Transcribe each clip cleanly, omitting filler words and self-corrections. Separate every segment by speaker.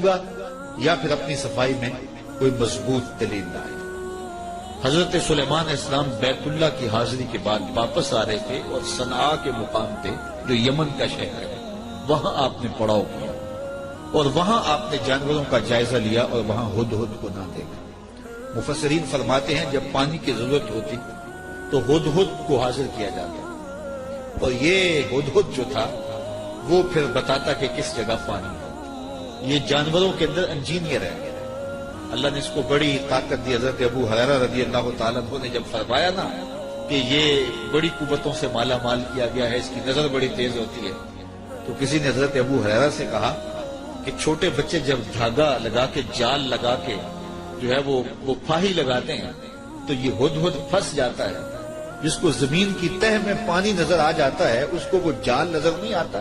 Speaker 1: گا یا پھر اپنی صفائی میں کوئی مضبوط دلیل لائے۔ حضرت سلیمان علیہ السلام بیت اللہ کی حاضری کے بعد واپس آ رہے تھے اور صنعاء کے مقام پہ جو یمن کا شہر ہے وہاں آپ نے پڑاؤ کیا اور وہاں آپ نے جانوروں کا جائزہ لیا اور وہاں ہدہد کو نہ دیکھا۔ مفسرین فرماتے ہیں جب پانی کی ضرورت ہوتی تو ہدہد کو حاضر کیا جاتا اور یہ ہدہد جو تھا وہ پھر بتاتا کہ کس جگہ پانی ہے۔ یہ جانوروں کے اندر انجینئر ہے، اللہ نے اس کو بڑی طاقت دی۔ حضرت ابو ہریرہ رضی اللہ تعالیٰ عنہ نے جب فرمایا نا کہ یہ بڑی قوتوں سے مالا مال کیا گیا ہے، اس کی نظر بڑی تیز ہوتی ہے، تو کسی نے حضرت ابو ہریرہ سے کہا کہ چھوٹے بچے جب دھاگا لگا کے جال لگا کے جو ہے وہ پھاہی لگاتے ہیں تو یہ ہدہد پھنس جاتا ہے، جس کو زمین کی تہ میں پانی نظر آ جاتا ہے اس کو وہ جال نظر نہیں آتا۔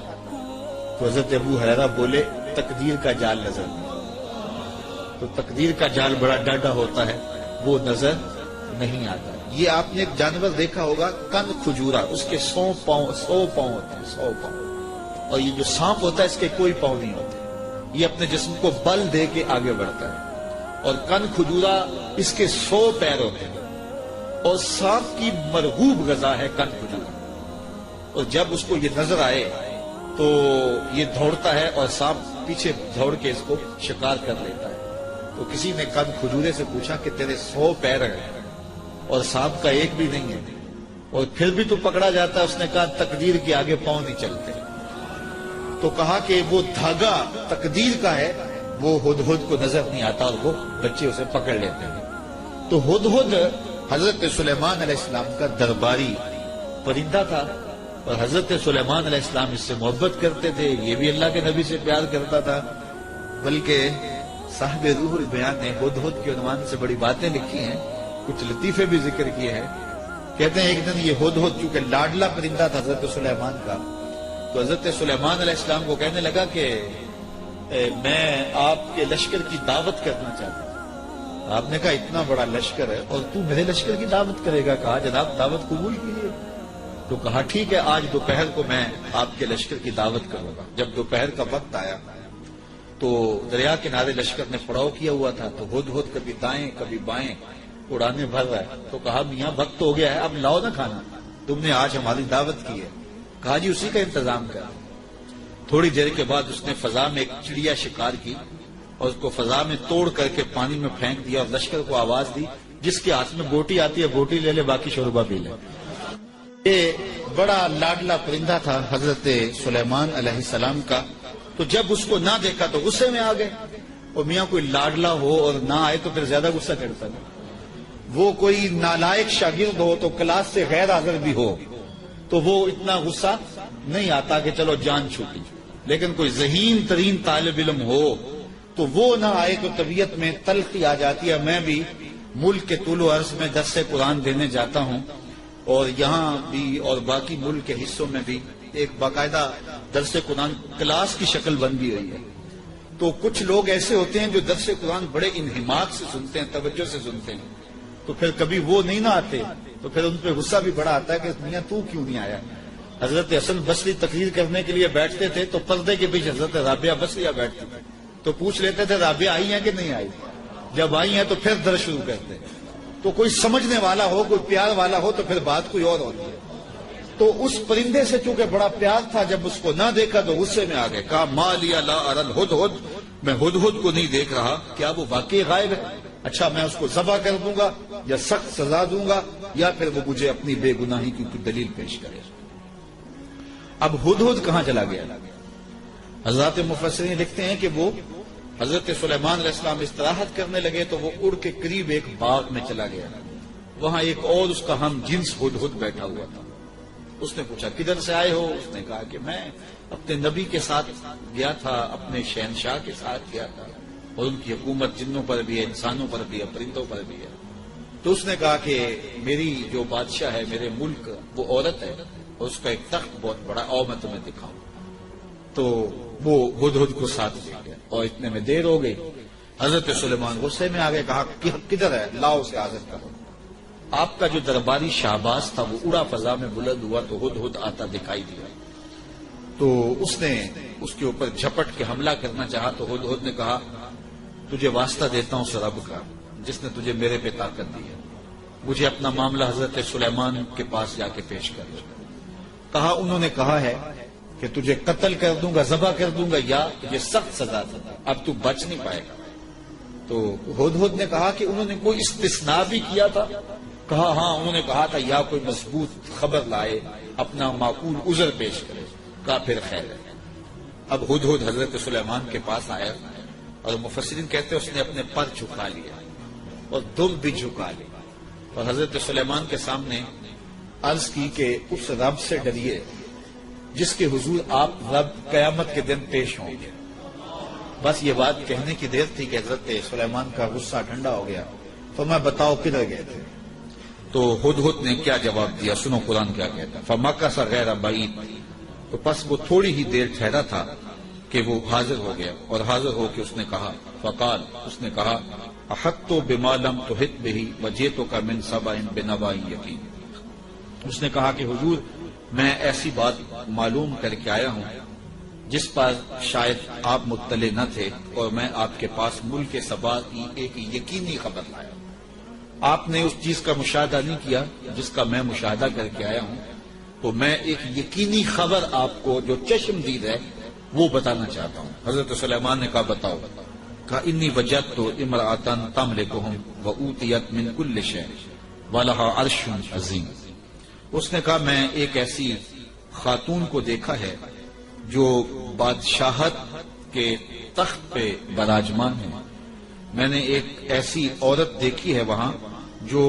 Speaker 1: تو حضرت ابو ہریرہ بولے تقدیر کا جال نظر نہیں، تو تقدیر کا جال بڑا ڈاڈا ہوتا ہے، وہ نظر نہیں آتا۔ یہ آپ نے ایک جانور دیکھا ہوگا کن کھجورا، اس کے 100 پاؤں ہوتے ہیں، 100 پاؤں، اور یہ جو سانپ ہوتا ہے اس کے کوئی پاؤں نہیں ہوتے، یہ اپنے جسم کو بل دے کے آگے بڑھتا ہے۔ اور کن کھجورا اس کے 100 پیر ہوتے ہیں، اور سانپ کی مرغوب غذا ہے کن کھجورا، اور جب اس کو یہ نظر آئے تو یہ دوڑتا ہے اور سانپ پیچھے دوڑ کے اس کو شکار کر لیتا ہے۔ تو کسی نے کن کھجورے سے پوچھا کہ تیرے 100 پیر ہیں اور سانپ کا ایک بھی نہیں ہے اور پھر بھی تو پکڑا جاتا ہے؟ اس نے کہا تقدیر کے آگے پاؤں نہیں چلتے۔ تو کہا کہ وہ دھاگا تقدیر کا ہے، وہ ہدہد کو نظر نہیں آتا اور وہ بچے اسے پکڑ لیتے ہیں۔ تو ہدہد حضرت سلیمان علیہ السلام کا درباری پرندہ تھا اور حضرت سلیمان علیہ السلام اس سے محبت کرتے تھے، یہ بھی اللہ کے نبی سے پیار کرتا تھا۔ بلکہ صاحب روح البیان نے ہدہد کے عنوان سے بڑی باتیں لکھی ہیں، کچھ لطیفے بھی ذکر کیے ہیں۔ کہتے ہیں ایک دن یہ ہدہد چونکہ لاڈلا پرندہ تھا حضرت سلیمان کا، تو حضرت سلیمان علیہ السلام کو کہنے لگا کہ میں آپ کے لشکر کی دعوت کرنا چاہتا ہوں۔ آپ نے کہا اتنا بڑا لشکر ہے اور تو میرے لشکر کی دعوت کرے گا؟ کہا جناب دعوت قبول کیجیے۔ تو کہا ٹھیک ہے، آج دوپہر کو میں آپ کے لشکر کی دعوت کروں گا۔ جب دوپہر کا وقت آیا تو دریا کنارے لشکر نے پڑاؤ کیا ہوا تھا، تو ہدہد کبھی دائیں کبھی بائیں اڑانے بھر رہا ہے۔ تو کہا میاں وقت ہو گیا ہے، اب لاؤ نہ کھانا، تم نے آج ہماری دعوت کی ہے۔ کہا جی اسی کا انتظام کر۔ تھوڑی دیر کے بعد اس نے فضا میں ایک چڑیا شکار کی اور اس کو فضا میں توڑ کر کے پانی میں پھینک دیا اور لشکر کو آواز دی جس کے ہاتھ میں بوٹی آتی ہے بوٹی لے لے، باقی شوربہ پی لے۔ یہ بڑا لاڈلا پرندہ تھا حضرت سلیمان علیہ السلام کا، تو جب اس کو نہ دیکھا تو غصے میں آ گئے۔ اور میاں کوئی لاڈلا ہو اور نہ آئے تو پھر زیادہ غصہ چڑھتا ہے۔ وہ کوئی نالائق شاگرد ہو تو کلاس سے غیر حاضر بھی ہو تو وہ اتنا غصہ نہیں آتا کہ چلو جان چھوٹی، لیکن کوئی ذہین ترین طالب علم ہو تو وہ نہ آئے تو طبیعت میں تلخی آ جاتی ہے۔ میں بھی ملک کے طول و عرض میں درس قرآن دینے جاتا ہوں اور یہاں بھی اور باقی ملک کے حصوں میں بھی ایک باقاعدہ درس قرآن کلاس کی شکل بن بھی ہوئی ہے۔ تو کچھ لوگ ایسے ہوتے ہیں جو درس قرآن بڑے انہماک سے سنتے ہیں، توجہ سے سنتے ہیں، تو پھر کبھی وہ نہیں نہ آتے تو پھر ان پہ غصہ بھی بڑا آتا ہے کہ میاں تو کیوں نہیں آیا۔ حضرت حسن بصری تقریر کرنے کے لیے بیٹھتے تھے تو پردے کے پیچھے حضرت رابعہ بصریہ بیٹھتی تھی، تو پوچھ لیتے تھے رابعہ آئی ہیں کہ نہیں آئی؟ جب آئی ہیں تو پھر درس شروع کرتے۔ تو کوئی سمجھنے والا ہو، کوئی پیار والا ہو تو پھر بات کوئی اور ہوتی ہے۔ تو اس پرندے سے چونکہ بڑا پیار تھا، جب اس کو نہ دیکھا تو غصے میں آ گئے۔ کہا ما لیا لا اری الہدہد، میں ہدہد کو نہیں دیکھ رہا، کیا وہ واقعی غائب ہے؟ اچھا میں اس کو ذبح کر دوں گا یا سخت سزا دوں گا یا پھر وہ مجھے اپنی بے گناہی کی دلیل پیش کرے۔ اب ہدہد کہاں چلا گیا؟ حضرات مفسرین لکھتے ہیں کہ وہ حضرت سلیمان علیہ السلام استراحت کرنے لگے تو وہ اڑ کے قریب ایک باغ میں چلا گیا، وہاں ایک اور اس کا ہم جنس ہدہد بیٹھا ہوا تھا۔ اس نے پوچھا کدھر سے آئے ہو؟ اس نے کہا کہ میں اپنے نبی کے ساتھ گیا تھا، اپنے شہنشاہ کے ساتھ گیا تھا، اور ان کی حکومت جنوں پر بھی ہے، انسانوں پر بھی ہے، پرندوں پر بھی ہے۔ تو اس نے کہا کہ میری جو بادشاہ ہے میرے ملک وہ عورت ہے اور اس کا ایک تخت بہت بڑا، آؤ میں تمہیں دکھاؤں۔ تو وہ ہدہد کو ساتھ لے گیا اور اتنے میں دیر ہو گئی۔ حضرت سلیمان غصے میں آگے، کہا کدھر ہے؟ لاؤ اسے حاضر کرو۔ آپ کا جو درباری شہباز تھا وہ اڑا فضا میں بلند ہوا تو ہدہد آتا دکھائی دیا۔ تو اس نے اس کے اوپر جھپٹ کے حملہ کرنا چاہا تو ہدہد نے کہا تجھے واسطہ دیتا ہوں اس رب کا جس نے تجھے میرے پہ طاقت دی ہے، مجھے اپنا معاملہ حضرت سلیمان کے پاس جا کے پیش کر دو۔ کہا انہوں نے کہا ہے کہ تجھے قتل کر دوں گا، ذبح کر دوں گا، یا یہ سخت سزا تھا، اب تو بچ نہیں پائے گا۔ تو ہدہد نے کہا کہ انہوں نے کوئی استثناء بھی کیا تھا؟ کہا ہاں، انہوں نے کہا تھا یا کوئی مضبوط خبر لائے، اپنا معقول عذر پیش کرے۔ کہا پھر خیر ہے۔ اب ہدہد حضرت سلیمان کے پاس آیا اور مفسرین کہتے ہیں اس نے اپنے پر جھکا لیا اور دل بھی جھکا لی اور حضرت سلیمان کے سامنے عرض کی کہ اس رب سے ڈریے جس کے حضور آپ رب قیامت کے دن پیش ہوں گے۔ بس یہ بات کہنے کی دیر تھی کہ حضرت سلیمان کا غصہ ٹھنڈا ہو گیا۔ تو میں بتاؤ کدھر گئے تھے؟ تو ہدہد نے کیا جواب دیا، سنو قرآن کیا کہتا ہے، فَمَكَثَ غَيْرَ بَعِيدٍ، تو پس وہ تھوڑی ہی دیر ٹھہرا تھا کہ وہ حاضر ہو گیا، اور حاضر ہو کے اس نے کہا، فقال، اس نے کہا، احطت بما لم تحط به وجئتک من سبأ بنبأ یقین، اس نے کہا کہ حضور میں ایسی بات معلوم کر کے آیا ہوں جس پر شاید آپ مطلع نہ تھے، اور میں آپ کے پاس ملک سبا کی ایک یقینی خبر لایا۔ آپ نے اس چیز کا مشاہدہ نہیں کیا جس کا میں مشاہدہ کر کے آیا ہوں، تو میں ایک یقینی خبر آپ کو جو چشم دید ہے وہ بتانا چاہتا ہوں۔ حضرت سلیمان نے کہا بتاؤ۔ کہا انی وجدت امرأۃ تملکہم وأوتیت من کل شیء ولہا عرش عظیم، اس نے کہا میں ایک ایسی خاتون کو دیکھا ہے جو بادشاہت کے تخت پہ براجمان ہے، میں نے ایک ایسی عورت دیکھی ہے وہاں جو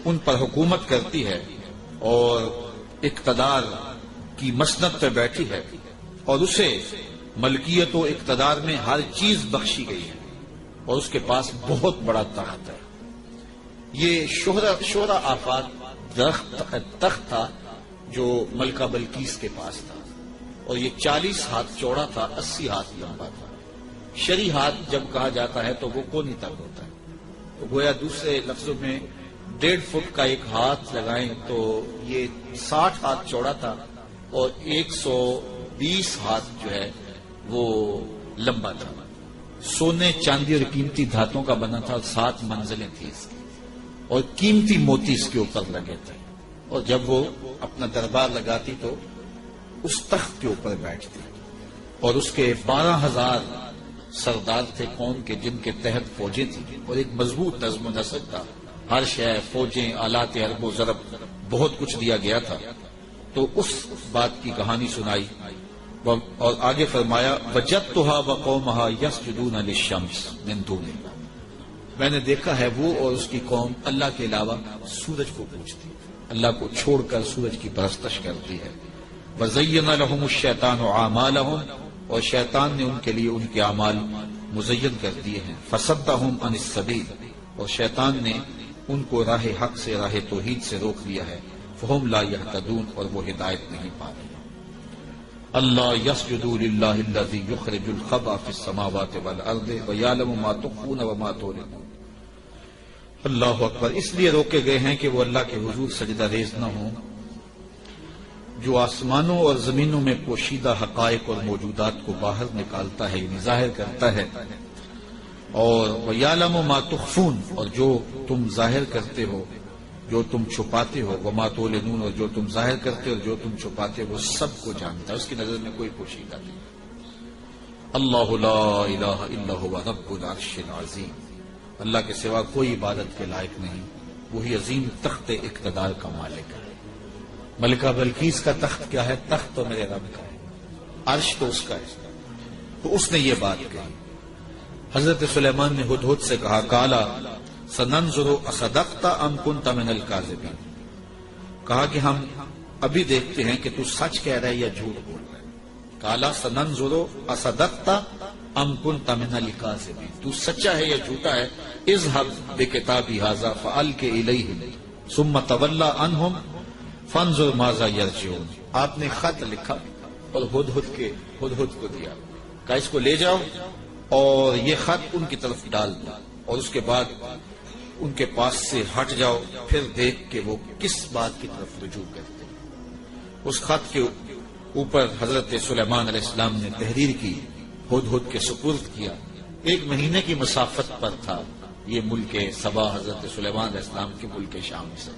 Speaker 1: ان پر حکومت کرتی ہے اور اقتدار کی مسند پہ بیٹھی ہے، اور اسے ملکیت و اقتدار میں ہر چیز بخشی گئی ہے، اور اس کے پاس بہت بڑا تخت ہے۔ یہ شہرہ آفات تخت تھا جو ملکہ بلقیس کے پاس تھا، اور یہ 40 ہاتھ چوڑا تھا، 80 ہاتھ لمبا تھا۔ شرعی ہاتھ جب کہا جاتا ہے تو وہ کونی تک ہوتا ہے، تو گویا دوسرے لفظوں میں 1.5 فٹ کا ایک ہاتھ لگائیں تو یہ 60 ہاتھ چوڑا تھا، اور 120 ہاتھ جو ہے وہ لمبا تھا۔ سونے چاندی اور قیمتی دھاتوں کا بنا تھا، اور 7 منزلیں تھیں اس کی، اور قیمتی موتی اس کے اوپر لگے تھے، اور جب وہ اپنا دربار لگاتی تو اس تخت کے اوپر بیٹھتی، اور اس کے 12,000 سردار تھے قوم کے جن کے تحت فوجیں تھیں، اور ایک مضبوط نظم و نسق تھا، ہر شے، فوجیں، آلات حرب و ضرب، بہت کچھ دیا گیا تھا۔ تو اس بات کی کہانی سنائی، اور آگے فرمایا وجدتها وقومها يسجدون للشمس من دون اللہ، میں نے دیکھا ہے وہ اور اس کی قوم اللہ کے علاوہ سورج کو پوجتی، اللہ کو چھوڑ کر سورج کی پرستش کرتی ہے۔ وزین لهم الشیطان اعمالهم، اور شیطان نے ان کے لیے ان کے اعمال مزین کر دیے ہیں۔ فصدهم عن السبیل، اور شیطان نے ان کو راہ حق سے، راہ توحید سے روک دیا ہے۔ فهم لا يهتدون، اور وہ ہدایت نہیں پاتے۔ اللہ يسجدوا للہ الذی یخرج الخبأ فی السماوات والارض ویعلم ما تخفون وما تعلنون۔ اللہ اکبر، اس لیے روکے گئے ہیں کہ وہ اللہ کے حضور سجدہ ریز نہ ہوں جو آسمانوں اور زمینوں میں پوشیدہ حقائق اور موجودات کو باہر نکالتا ہے، یعنی ظاہر کرتا ہے، اور وَيَعْلَمُ مَا تُخْفُونَ، اور جو تم ظاہر کرتے ہو، جو تم چھپاتے ہو، وَمَا تُعْلِنُونَ، اور جو تم ظاہر کرتے ہو اور جو تم چھپاتے ہو، وہ سب کو جانتا ہے، اس کی نظر میں کوئی پوشیدہ نہیں۔ اللہ لا الہ الا هو رب العرش العظیم، اللہ کے سوا کوئی عبادت کے لائق نہیں، وہی عظیم تخت اقتدار کا مالک ہے۔ ملکہ بلقیس کا تخت کیا ہے؟ تخت تو میرے رب کا ہے، عرش تو اس کا ہے۔ تو اس نے یہ بات کہی۔ حضرت سلیمان نے ہدہد سے کہا کالا سننظر اصدقت ام کنت من الکاذبین، کہا کہ ہم ابھی دیکھتے ہیں کہ تو سچ کہہ رہا ہے یا جھوٹ بول رہا ہے۔ کالا سننظر اصدقت ام کنت من الکاذبین، تو سچا ہے یا جھوٹا ہے۔ اذهب بکتابی ھذا فالق الیہم ثم تولى عنہم فانظر ماذا یرجعون، آپ نے خط لکھا اور ہدہد کو دیا، کہا اس کو لے جاؤ اور یہ خط ان کی طرف ڈال دو، اور اس کے بعد ان کے پاس سے ہٹ جاؤ، پھر دیکھ کہ وہ کس بات کی طرف رجوع کرتے ہیں۔ اس خط کے اوپر حضرت سلیمان علیہ السلام نے تحریر کی، ہدہد کے سپرد کیا۔ 1 مہینے کی مسافت پر تھا یہ ملک سبا حضرت سلیمان علیہ السلام کے ملک شام سے۔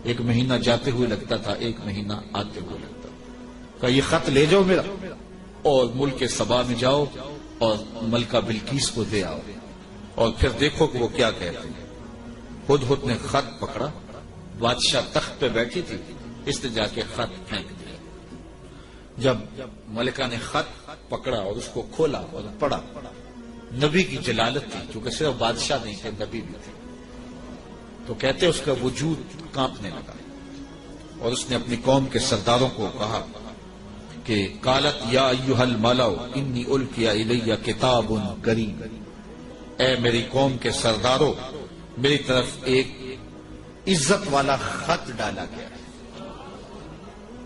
Speaker 1: 1 مہینہ جاتے ہوئے لگتا تھا، 1 مہینہ آتے ہوئے لگتا تھا۔ کہ یہ خط لے جاؤ میرا اور ملک سبا میں جاؤ اور ملکہ بلقیس کو دے آؤ اور پھر دیکھو کہ وہ کیا کہتے ہیں۔ ہدہد نے خط پکڑا، بادشاہ تخت پہ بیٹھی تھی، اس نے جا کے خط پھینک دیا۔ جب ملکہ نے خط پکڑا اور اس کو کھولا اور پڑھا، نبی کی جلالت تھی، چونکہ صرف بادشاہ نہیں تھے، نبی بھی تھے، تو کہتے اس کا وجود کانپنے لگا اور اس نے اپنی قوم کے سرداروں کو کہا کہ قالت یا ایھا الملأ انی القی الی کتاب کریم، اے میری قوم کے سرداروں، میری طرف ایک عزت والا خط ڈالا گیا ہے۔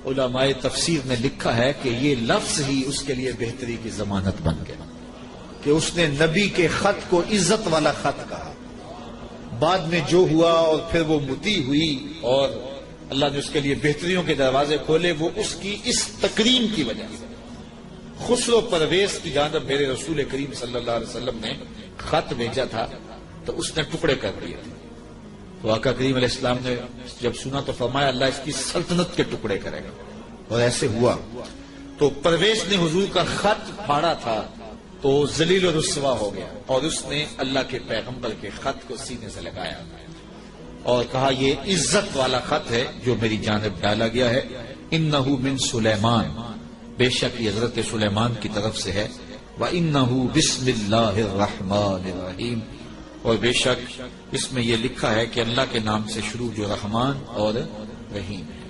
Speaker 1: علماء تفسیر نے لکھا ہے کہ یہ لفظ ہی اس کے لیے بہتری کی ضمانت بن گیا کہ اس نے نبی کے خط کو عزت والا خط کہا۔ بعد میں جو ہوا اور پھر وہ مطیع ہوئی اور اللہ نے اس کے لیے بہتریوں کے دروازے کھولے، وہ اس کی اس تکریم کی وجہ سے۔ خسرو پرویز کی جانب میرے رسول کریم صلی اللہ علیہ وسلم نے خط بھیجا تھا تو اس نے ٹکڑے کر دیے تھے، تو آقا کریم علیہ السلام نے جب سنا تو فرمایا اللہ اس کی سلطنت کے ٹکڑے کرے گا، اور ایسے ہوا۔ تو پرویز نے حضور کا خط پھاڑا تھا تو ذلیل و رسوا ہو گیا، اور اس نے اللہ کے پیغمبر کے خط کو سینے سے لگایا اور کہا یہ عزت والا خط ہے جو میری جانب ڈالا گیا ہے۔ انہ من سلیمان، بے شک یہ حضرت سلیمان کی طرف سے ہے، وانہ بسم اللہ الرحمن الرحیم، اور بے شک اس میں یہ لکھا ہے کہ اللہ کے نام سے شروع جو رحمان اور رحیم ہے۔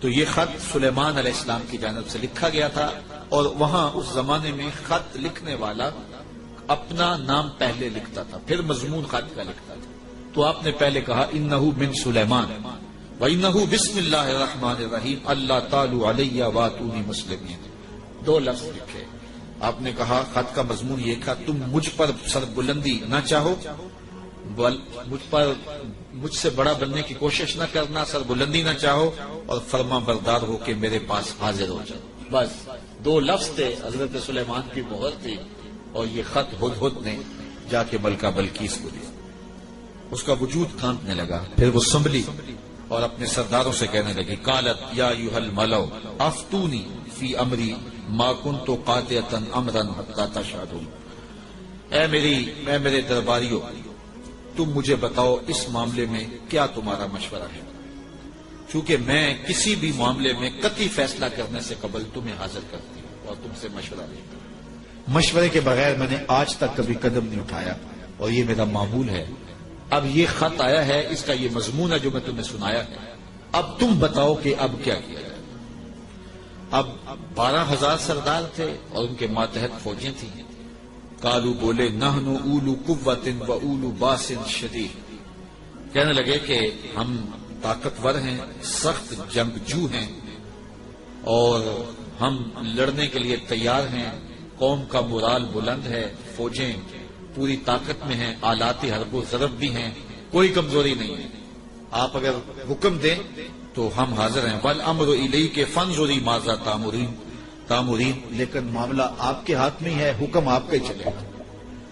Speaker 1: تو یہ خط سلیمان علیہ السلام کی جانب سے لکھا گیا تھا، اور وہاں اس زمانے میں خط لکھنے والا اپنا نام پہلے لکھتا تھا، پھر مضمون خط کا لکھتا تھا۔ تو آپ نے پہلے کہا انہ من سلیمان وانہ بسم اللہ الرحمن الرحیم اللہ تعالی علی واتونی مسلمین، 2 لفظ لکھے۔ آپ نے کہا خط کا مضمون یہ تھا تم مجھ پر سربلندی نہ چاہو، مجھ سے بڑا بننے کی کوشش نہ کرنا، سربلندی نہ چاہو، اور فرما بردار ہو کے میرے پاس حاضر ہو جاؤ۔ بس 2 لفظ تھے، حضرت سلیمان کی مہر تھی، اور یہ خط ہدہد نے جا کے ملکہ بلقیس کو دیا۔ اس کا وجود کانپنے لگا، پھر وہ سنبھلی اور اپنے سرداروں سے کہنے لگی قالت یا ایھا الملأ افتونی فی امری ما کنت قاطعۃ امرا حتی تشہدون، اے میرے درباریوں، تم مجھے بتاؤ اس معاملے میں کیا تمہارا مشورہ ہے، چونکہ میں کسی بھی معاملے میں قطعی فیصلہ کرنے سے قبل تمہیں حاضر کرتی ہوں اور تم سے مشورہ نہیں کرتی۔ مشورے کے بغیر میں نے آج تک کبھی قدم نہیں اٹھایا، اور یہ میرا معمول ہے۔ اب یہ خط آیا ہے، اس کا یہ مضمون ہے جو میں تمہیں سنایا ہے، اب تم بتاؤ کہ اب کیا کیا جائے۔ اب 12,000 سردار تھے اور ان کے ماتحت فوجیں تھیں۔ قالو بولے نحن اولو قوت و اولو باس شدید، کہنے لگے کہ ہم طاقتور ہیں، سخت جنگجو ہیں، اور ہم لڑنے کے لیے تیار ہیں، قوم کا مورال بلند ہے، فوجیں پوری طاقت میں ہیں، آلات حرب و ضرب بھی ہیں، کوئی کمزوری نہیں ہے، آپ اگر حکم دیں تو ہم حاضر ہیں۔ والامر الیک فانظری ماذا تامرین، لیکن معاملہ آپ کے ہاتھ میں ہی ہے، حکم آپ کا ہی چلے گا،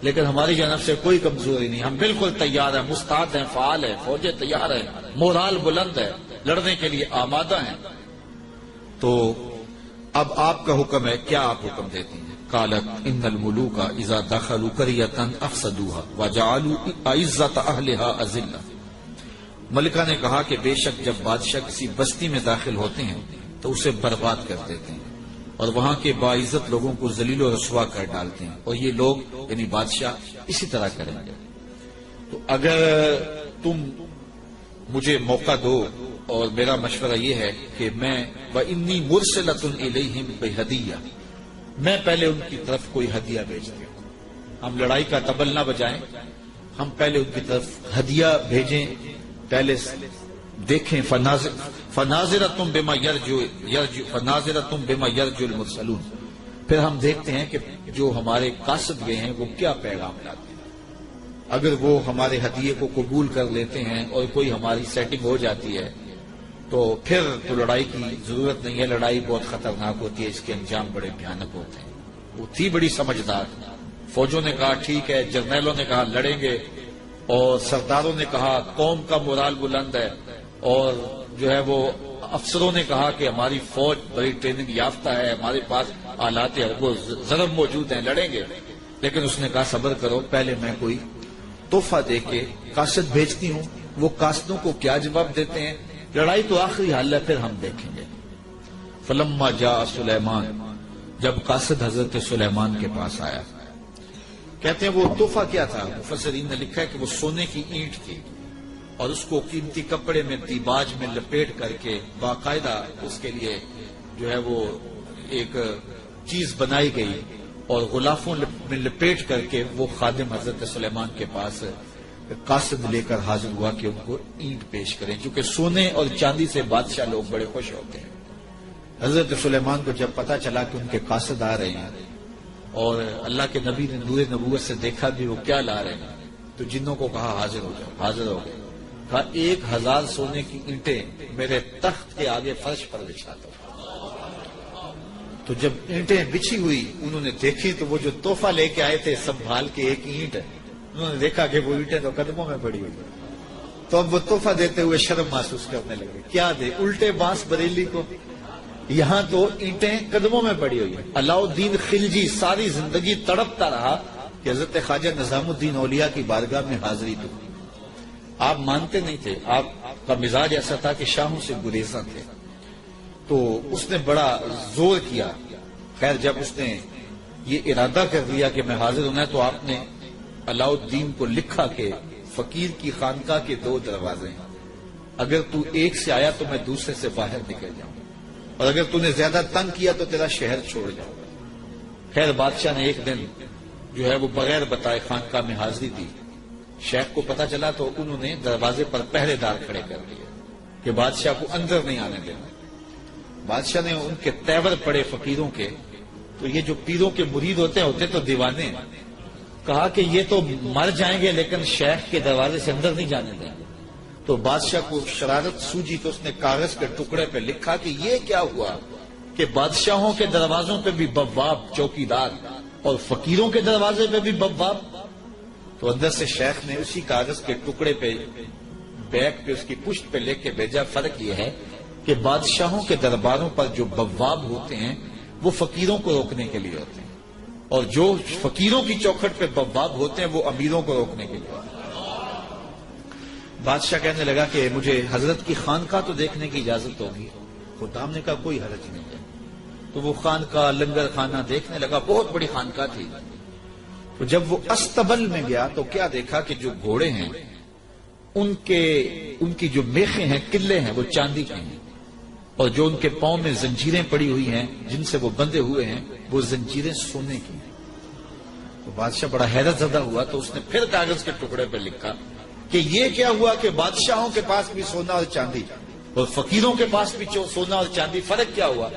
Speaker 1: لیکن ہماری جانب سے کوئی کمزوری نہیں، ہم بالکل تیار ہیں، مستعد ہیں، فعال ہیں، فوجیں تیار ہیں، مورال بلند ہے، لڑنے کے لیے آمادہ ہیں۔ تو اب آپ کا حکم ہے، کیا آپ حکم دیتی ہیں؟ قالت ان الملوک اذا دخلوا قریۃ افسدوها وجعلوا اعزۃ اہلها اذلہ، ملکہ نے کہا کہ بے شک جب بادشاہ کسی بستی میں داخل ہوتے ہیں تو اسے برباد کر دیتے ہیں اور وہاں کے باعزت لوگوں کو ذلیل و رسوا کر ڈالتے ہیں، اور یہ لوگ یعنی بادشاہ اسی طرح کریں گے۔ تو اگر تم مجھے موقع دو، اور میرا مشورہ یہ ہے کہ میں وانی مرسلۃ الیہم بہدیہ، میں پہلے ان کی طرف کوئی ہدیہ بھیجتے ہوں، ہم لڑائی کا طبل نہ بجائیں، ہم پہلے ان کی طرف ہدیہ بھیجیں، پہلے دیکھیں فناظرۃ بما یرجو المرسلون، پھر ہم دیکھتے ہیں کہ جو ہمارے قاصد گئے ہیں وہ کیا پیغام لاتے ہیں، اگر وہ ہمارے ہدیے کو قبول کر لیتے ہیں اور کوئی ہماری سیٹنگ ہو جاتی ہے تو پھر تو لڑائی کی ضرورت نہیں ہے، لڑائی بہت خطرناک ہوتی ہے، اس کے انجام بڑے بھیانک ہوتے ہیں۔ وہ تھی بڑی سمجھدار، فوجوں نے کہا ٹھیک ہے، جرنیلوں نے کہا لڑیں گے، اور سرداروں نے کہا قوم کا مورال بلند ہے، اور جو ہے وہ افسروں نے کہا کہ ہماری فوج بڑی ٹریننگ یافتہ ہے، ہمارے پاس آلات وہ ضرب موجود ہیں، لڑیں گے۔ لیکن اس نے کہا صبر کرو، پہلے میں کوئی تحفہ دے کے قاصد بھیجتی ہوں، وہ قاصدوں کو کیا جواب دیتے ہیں، لڑائی تو آخری حل ہے، پھر ہم دیکھیں گے۔ فلما جاء سلیمان، جب قاصد حضرت سلیمان کے پاس آیا، کہتے ہیں وہ تحفہ کیا تھا، مفسرین نے لکھا ہے کہ وہ سونے کی اینٹ تھی، اور اس کو قیمتی کپڑے میں دیباج میں لپیٹ کر کے باقاعدہ اس کے لیے جو ہے وہ ایک چیز بنائی گئی، اور غلافوں میں لپیٹ کر کے وہ خادم حضرت سلیمان کے پاس قاصد لے کر حاضر ہوا کہ ان کو اینٹ پیش کریں، چونکہ سونے اور چاندی سے بادشاہ لوگ بڑے خوش ہوتے ہیں۔ حضرت سلیمان کو جب پتا چلا کہ ان کے قاصد آ رہے ہیں، اور اللہ کے نبی نے نور نبوت سے دیکھا بھی وہ کیا لا رہے ہیں، تو جنوں کو کہا حاضر ہو جاؤ، حاضر ہو گئے۔ کہا 1000 سونے کی اینٹیں میرے تخت کے آگے فرش پر بچھا دو۔ تو جب اینٹیں بچھی ہوئی انہوں نے دیکھی، تو وہ جو تحفہ لے کے آئے تھے سنبھال کے ایک اینٹ، انہوں نے دیکھا کہ وہ اینٹیں تو قدموں میں پڑی ہوئی، تو اب وہ تحفہ دیتے ہوئے شرم محسوس کرنے لگے، کیا دے، الٹے بانس بریلی کو، یہاں تو اینٹیں قدموں میں پڑی ہوئی ہیں۔ علاؤالدین خلجی ساری زندگی تڑپتا رہا کہ حضرت خواجہ نظام الدین اولیاء کی بارگاہ میں حاضری دو۔ آپ مانتے نہیں تھے، آپ کا مزاج ایسا تھا کہ شاہوں سے گریزاں تھے، تو اس نے بڑا زور کیا۔ خیر جب اس نے یہ ارادہ کر دیا کہ میں حاضر ہونا ہے، تو آپ نے علاؤالدین کو لکھا کہ فقیر کی خانقاہ کے 2 دروازے ہیں، اگر تو ایک سے آیا تو میں دوسرے سے باہر نکل جاؤں، اور اگر تو نے زیادہ تنگ کیا تو تیرا شہر چھوڑ جاؤں۔ خیر بادشاہ نے ایک دن جو ہے وہ بغیر بتائے خانقاہ میں حاضری دی، شیخ کو پتا چلا تو انہوں نے دروازے پر پہرے دار کھڑے کر دیے کہ بادشاہ کو اندر نہیں آنے دینا۔ بادشاہ نے ان کے تیور پڑے فقیروں کے، تو یہ جو پیروں کے مرید ہوتے تو دیوانے، کہا کہ یہ تو مر جائیں گے لیکن شیخ کے دروازے سے اندر نہیں جانے دیں گے۔ تو بادشاہ کو شرارت سوجی تو اس نے کاغذ کے ٹکڑے پہ لکھا کہ یہ کیا ہوا کہ بادشاہوں کے دروازوں پہ بھی بواب چوکیدار اور فقیروں کے دروازے پہ بھی بواب۔ تو اندر سے شیخ نے اسی کاغذ کے ٹکڑے پہ بیک پہ اس کی پشت پہ لے کے بھیجا، فرق یہ ہے کہ بادشاہوں کے درباروں پر جو بواب ہوتے ہیں وہ فقیروں کو روکنے کے لیے ہوتے ہیں، اور جو فقیروں کی چوکھٹ پہ بواب ہوتے ہیں وہ امیروں کو روکنے کے لیے ہوتے ہیں۔ بادشاہ کہنے لگا کہ مجھے حضرت کی خانقاہ تو دیکھنے کی اجازت ہوگی۔ خدام نے کہا کوئی حرج نہیں ہے۔ تو وہ خانقاہ لنگر خانہ دیکھنے لگا، بہت بڑی خانقاہ تھی۔ تو جب وہ استبل میں گیا تو کیا دیکھا کہ جو گھوڑے ہیں ان کی جو میخیں ہیں، قلعے ہیں، وہ چاندی کے ہیں، اور جو ان کے پاؤں میں زنجیریں پڑی ہوئی ہیں جن سے وہ بندھے ہوئے ہیں وہ زنجیریں سونے کی ہیں۔ تو بادشاہ بڑا حیرت زدہ ہوا، تو اس نے پھر کاغذ کے ٹکڑے پہ لکھا کہ یہ کیا ہوا کہ بادشاہوں کے پاس بھی سونا اور چاندی اور فقیروں کے پاس بھی سونا اور چاندی، فرق کیا ہوا؟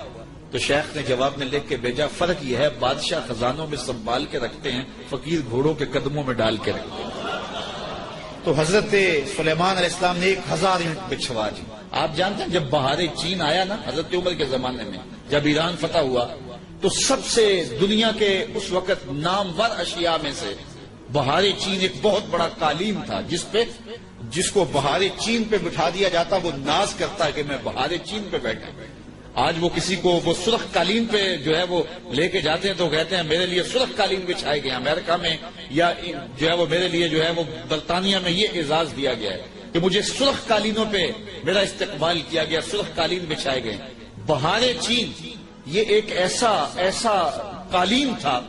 Speaker 1: تو شیخ نے جواب میں لکھ کے بھیجا، فرق یہ ہے بادشاہ خزانوں میں سنبھال کے رکھتے ہیں، فقیر گھوڑوں کے قدموں میں ڈال کے رکھتے ہیں۔ تو حضرت سلیمان علیہ السلام نے 1000 اینٹ بچھوا دی۔ آپ جانتے ہیں جب بہار چین آیا نا حضرت عمر کے زمانے میں، جب ایران فتح ہوا تو سب سے دنیا کے اس وقت نامور اشیاء میں سے بہار چین ایک بہت بڑا قالین تھا، جس کو بہار چین پہ بٹھا دیا جاتا وہ ناز کرتا ہے کہ میں بہار چین پہ بیٹھا۔ آج وہ کسی کو وہ سرخ قالین پہ جو ہے وہ لے کے جاتے ہیں تو کہتے ہیں میرے لیے سرخ قالین بچھائے گئے، امریکہ میں یا جو ہے وہ میرے لیے جو ہے وہ برطانیہ میں یہ اعزاز دیا گیا ہے کہ مجھے سرخ قالینوں پہ میرا استقبال کیا گیا، سرخ قالین بچھائے گئے۔ بہار چین یہ ایک ایسا قالین تھا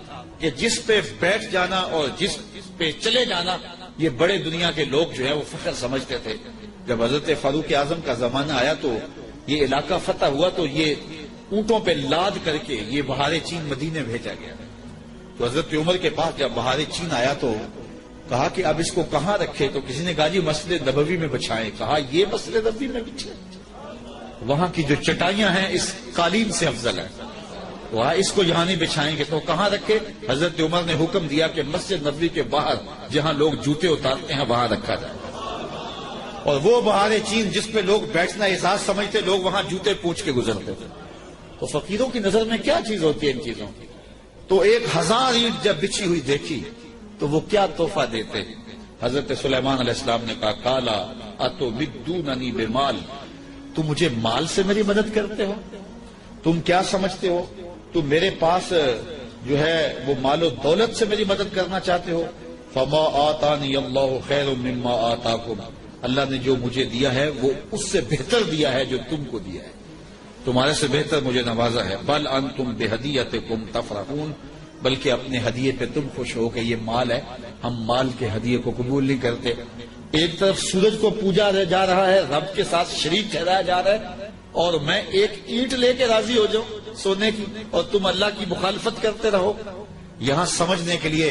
Speaker 1: کہ جس پہ بیٹھ جانا اور جس پہ چلے جانا یہ بڑے دنیا کے لوگ جو ہے وہ فخر سمجھتے تھے۔ جب حضرت فاروق اعظم کا زمانہ آیا تو یہ علاقہ فتح ہوا تو یہ اونٹوں پہ لاد کر کے یہ بہار چین مدینے بھیجا گیا۔ تو حضرت عمر کے پاس جب بہار چین آیا تو کہا کہ اب اس کو کہاں رکھے؟ تو کسی نے کہا جی مسجد نبوی میں بچھائیں۔ کہا یہ مسجد نبوی میں بچھائیں، وہاں کی جو چٹائیاں ہیں اس قالین سے افضل ہے، وہاں اس کو یہاں نہیں بچھائیں گے۔ تو کہاں رکھے؟ حضرت عمر نے حکم دیا کہ مسجد نبوی کے باہر جہاں لوگ جوتے اتارتے ہیں وہاں رکھا جائے۔ اور وہ بہار چین جس پہ لوگ بیٹھنا اعزاز سمجھتے، لوگ وہاں جوتے پوچھ کے گزرتے تھے. تو فقیروں کی نظر میں کیا چیز ہوتی ہے ان چیزوں کی؟ تو 1000 اینٹ جب بچھی ہوئی دیکھی تو وہ کیا تحفہ دیتے. حضرت سلیمان علیہ السلام نے کہا کالا اتمدوننی بمال، تم مجھے مال سے میری مدد کرتے ہو؟ تم کیا سمجھتے ہو تم میرے پاس جو ہے وہ مال و دولت سے میری مدد کرنا چاہتے ہو؟ فما آتانی اللہ خیر مما آتاکم، اللہ نے جو مجھے دیا ہے وہ اس سے بہتر دیا ہے جو تم کو دیا ہے، تمہارے سے بہتر مجھے نوازا ہے. بل انتم بہدیتکم تفرحون، بلکہ اپنے ہدیے پہ تم خوش ہو کہ یہ مال ہے، ہم مال کے ہدیے کو قبول نہیں کرتے. ایک طرف سورج کو پوجا جا رہا ہے، رب کے ساتھ شریک ٹھہرایا جا رہا ہے، اور میں ایک اینٹ لے کے راضی ہو جاؤں سونے کی، اور تم اللہ کی مخالفت کرتے رہو. یہاں سمجھنے کے لیے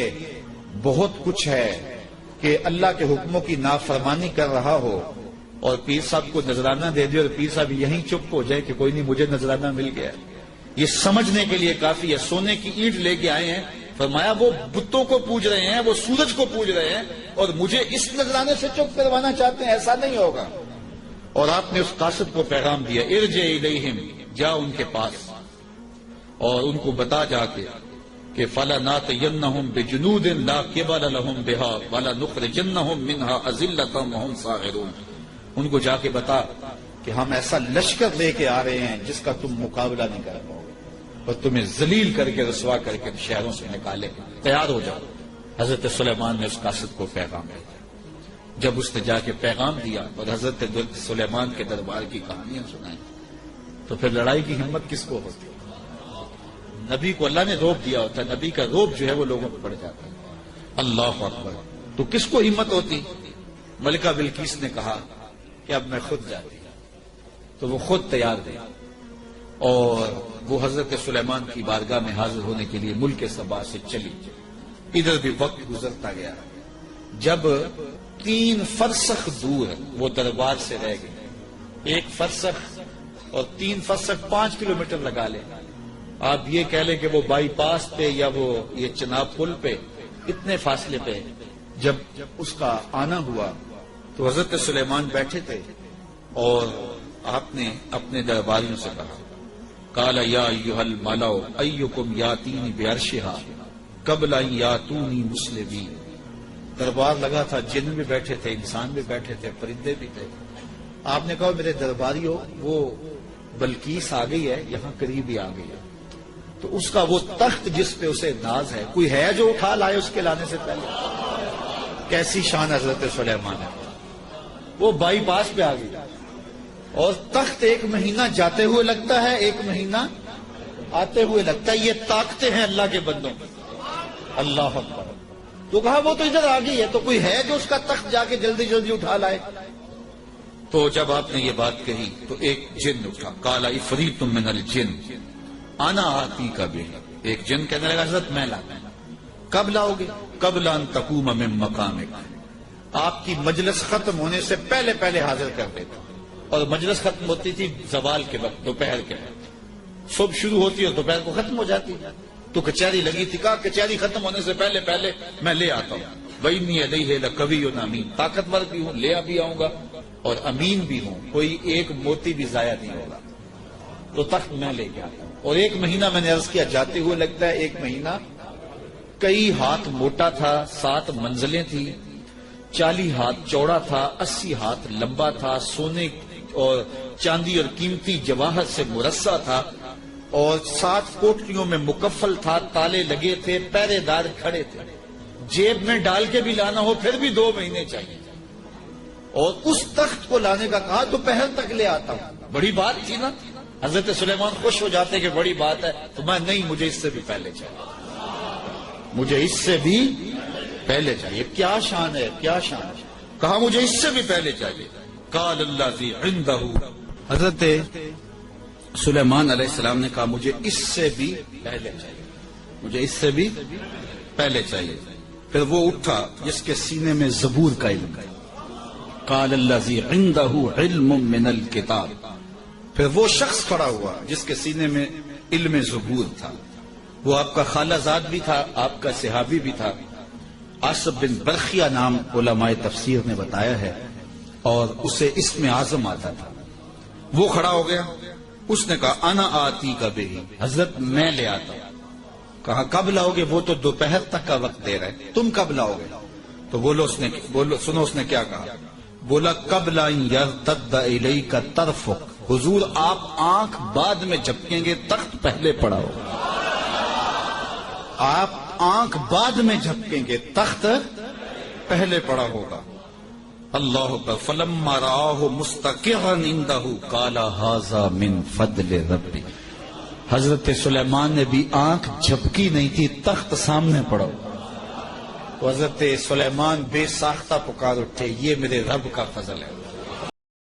Speaker 1: بہت کچھ ہے کہ اللہ کے حکموں کی نافرمانی کر رہا ہو اور پیر صاحب کو نذرانہ دے دے اور پیر صاحب یہیں چپ ہو جائے کہ کوئی نہیں مجھے نذرانہ مل گیا. یہ سمجھنے کے لیے کافی ہے. سونے کی اینٹ لے کے آئے ہیں، فرمایا وہ بتوں کو پوج رہے ہیں، وہ سورج کو پوج رہے ہیں، اور مجھے اس نذرانے سے چپ کروانا چاہتے ہیں، ایسا نہیں ہوگا. اور آپ نے اس قاصد کو پیغام دیا ارجع الیہم، جا ان کے پاس اور ان کو بتا جا کے کہ فَلَنَاتِيَنَّهُمْ بِجُنُودٍ لَا قِبَلَ لَهُمْ بِهَا وَلَنُخْرِجَنَّهُمْ مِنْهَا أَذِلَّةً وَهُمْ صَاغِرُونَ. ان کو جا کے بتا کہ ہم ایسا لشکر لے کے آ رہے ہیں جس کا تم مقابلہ نہیں کر پاؤ گے اور تمہیں ذلیل کر کے رسوا کر کے شہروں سے نکالے، تیار ہو جاؤ. حضرت سلیمان نے اس قاصد کو پیغام دیا. جب اس نے جا کے پیغام دیا اور حضرت سلیمان کے دربار کی کہانیاں سنائیں تو پھر لڑائی کی ہمت کس کو ہوتی؟ نبی کو اللہ نے روب دیا ہوتا ہے، نبی کا روب جو ہے وہ لوگوں کو پڑ جاتا ہے. اللہ اکبر. تو کس کو ہمت ہوتی؟ ملکہ بلقیس نے کہا کہ اب میں خود جاتی، تو وہ خود تیار تھے اور وہ حضرت سلیمان کی بارگاہ میں حاضر ہونے کے لیے ملک سبا سے چلی. ادھر بھی وقت گزرتا گیا. جب 3 فرسخ دور وہ دربار سے رہ گئے، 1 فرسخ اور 3 فرسخ 5 کلومیٹر لگا لیں. آپ یہ کہہ لیں کہ وہ بائی پاس پہ یا وہ یہ چناب پل پہ اتنے فاصلے پہ جب اس کا آنا ہوا تو حضرت سلیمان بیٹھے تھے اور آپ نے اپنے درباریوں سے کہا قال یا ایھا الملأ ایکم یاتینی بعرشھا قبل ان یاتونی مسلمین. دربار لگا تھا، جن بھی بیٹھے تھے، انسان بھی بیٹھے تھے، پرندے بھی تھے. آپ نے کہا میرے درباریوں، وہ بلقیس آ گئی ہے، یہاں قریب ہی آ گئی ہے، تو اس کا وہ تخت جس پہ اسے ناز ہے کوئی ہے جو اٹھا لائے اس کے لانے سے پہلے؟ کیسی شان حضرت سلیمان ہے. وہ بائی پاس پہ آ گئی اور تخت 1 مہینہ جاتے ہوئے لگتا ہے، 1 مہینہ آتے ہوئے لگتا ہے. یہ طاقتیں ہیں اللہ کے بندوں. اللہ اکبر. تو کہا وہ تو ادھر آ گئی ہے، تو کوئی ہے جو اس کا تخت جا کے جلدی جلدی اٹھا لائے؟ تو جب آپ نے یہ بات کہی تو ایک جن اٹھا. قال عفریت من الجن انا آتیک بہ. ایک جن کہنے لگا حضرت میں لاتا ہوں. کب لاؤ گے؟ قبل ان تقوم من مقامک. آپ کی مجلس ختم ہونے سے پہلے پہلے حاضر کر دیتا. اور مجلس ختم ہوتی تھی زوال کے وقت، دوپہر کے وقت. صبح شروع ہوتی اور دوپہر کو ختم ہو جاتی. تو کچہری لگی تھی، کہا کچہری ختم ہونے سے پہلے پہلے میں لے آتا ہوں. وَإِنِّي عَلَيْهِ لَقَوِيٌّ أَمِينٌ. طاقتور بھی ہوں، لے بھی آؤں گا اور امین بھی ہوں، کوئی ایک موتی بھی ضائع نہیں ہوگا. تو تخت میں لے کے آتا ہوں. اور 1 مہینہ میں نے عرض کیا جاتے ہوئے لگتا ہے. 1 مہینہ کئی ہاتھ موٹا تھا، 7 منزلیں تھی، 40 ہاتھ چوڑا تھا، 80 ہاتھ لمبا تھا، سونے اور چاندی اور قیمتی جواہر سے مرصع تھا، اور 7 کوٹریوں میں مکفل تھا، تالے لگے تھے، پہرے دار کھڑے تھے. جیب میں ڈال کے بھی لانا ہو پھر بھی 2 مہینے چاہیے. اور اس تخت کو لانے کا کہا دوپہر تک لے آتا ہوں. بڑی بات تھی نا. حضرت سلیمان خوش ہو جاتے کہ بڑی بات ہے. تو میں نہیں، مجھے اس سے بھی پہلے چاہیے، مجھے اس سے بھی پہلے چاہیے. کیا شان ہے، کیا شان ہے. کہا مجھے اس سے بھی پہلے چاہیے. قال الذی عنده. حضرت سلیمان علیہ السلام نے کہا مجھے اس سے بھی پہلے چاہیے، مجھے اس سے بھی پہلے چاہیے. پھر وہ اٹھا جس کے سینے میں زبور کا علم ہے. قال الذی عنده علم من الکتاب. پھر وہ شخص کھڑا ہوا جس کے سینے میں علم زبور تھا. وہ آپ کا خالہ زاد بھی تھا، آپ کا صحابی بھی تھا. عاصب بن برخیہ نام علماء تفسیر نے بتایا ہے. اور اسے اسم اعظم آتا تھا. وہ کھڑا ہو گیا, اس نے کہا انا آتی کا بہی, حضرت میں لے آتا ہوں. کہا کب لاؤ گے؟ وہ تو دوپہر تک کا وقت دے رہے, تم کب لاؤ گے؟ تو سنو اس نے کیا کہا. بولا قبل ان یرتد الیک طرفک, حضور آپ آنکھ بعد میں جھپکیں گے, تخت پہلے پڑا ہوگا. آپ آنکھ بعد میں جھپکیں گے, تخت پہلے پڑا ہوگا. اللہ اکبر. فلما رآہ مستقرا عنده قال ھذا من فضل ربی. حضرت سلیمان نے بھی آنکھ جھپکی نہیں تھی, تخت سامنے پڑا. تو حضرت سلیمان بے ساختہ پکار اٹھے, یہ میرے رب کا فضل ہے.